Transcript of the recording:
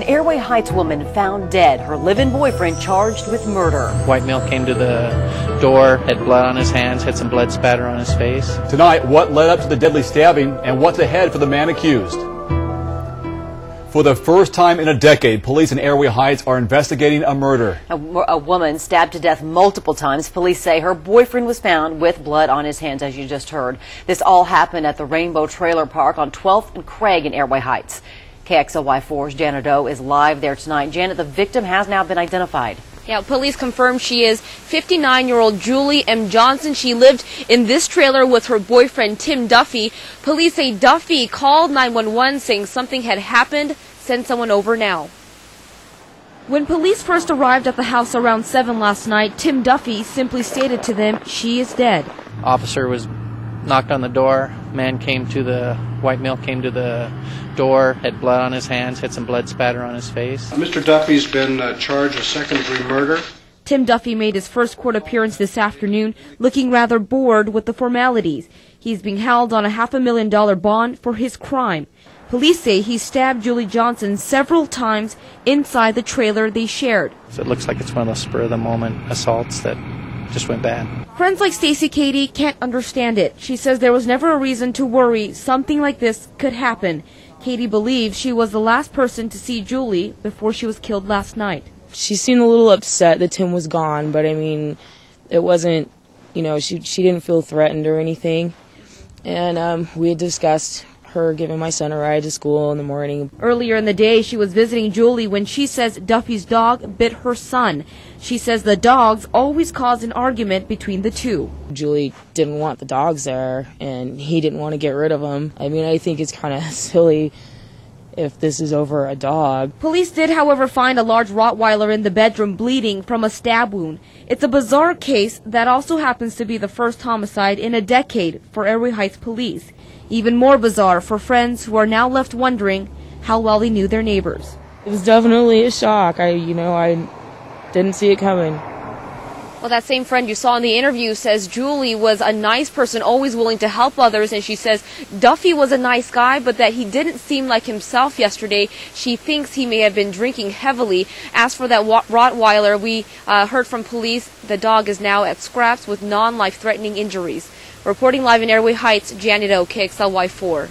Airway Heights woman found dead. Her live-in boyfriend charged with murder. White male came to the door, had blood on his hands, had some blood spatter on his face. Tonight, what led up to the deadly stabbing and what's ahead for the man accused? For the first time in a decade, police in Airway Heights are investigating a murder. A woman stabbed to death multiple times. Police say her boyfriend was found with blood on his hands, as you just heard. This all happened at the Rainbow Trailer Park on 12th and Craig in Airway Heights. KXLY4's Janet O is live there tonight. Janet, the victim has now been identified. Yeah, police confirm she is 59-year-old Julie M. Johnson. She lived in this trailer with her boyfriend, Tim Duffy. Police say Duffy called 911 saying something had happened. Send someone over now. When police first arrived at the house around 7 last night, Tim Duffy simply stated to them she is dead. Officer was knocked on the door. White male came to the door, had blood on his hands, had some blood spatter on his face. Mr. Duffy's been charged with second-degree murder. Tim Duffy made his first court appearance this afternoon, looking rather bored with the formalities. He's being held on a $500,000 bond for his crime. Police say he stabbed Julie Johnson several times inside the trailer they shared. So it looks like it's one of those spur-of-the-moment assaults that just went bad. Friends like Stacy Katie can't understand it. She says there was never a reason to worry something like this could happen. Katie believes she was the last person to see Julie before she was killed last night. She seemed a little upset that Tim was gone, but I mean, it wasn't, she didn't feel threatened or anything. And we had discussed her giving my son a ride to school in the morning. Earlier in the day, she was visiting Julie when she says Duffy's dog bit her son. She says the dogs always caused an argument between the two. Julie didn't want the dogs there, and he didn't want to get rid of them. I mean, I think it's kind of silly if this is over a dog. Police did, however, find a large Rottweiler in the bedroom bleeding from a stab wound. It's a bizarre case that also happens to be the first homicide in a decade for Airway Heights police. Even more bizarre for friends who are now left wondering how well they knew their neighbors. It was definitely a shock. I didn't see it coming. Well, that same friend you saw in the interview says Julie was a nice person, always willing to help others, and she says Duffy was a nice guy, but that he didn't seem like himself yesterday. She thinks he may have been drinking heavily. As for that Rottweiler, we heard from police the dog is now at scraps with non-life-threatening injuries. Reporting live in Airway Heights, Janet O, KXLY4.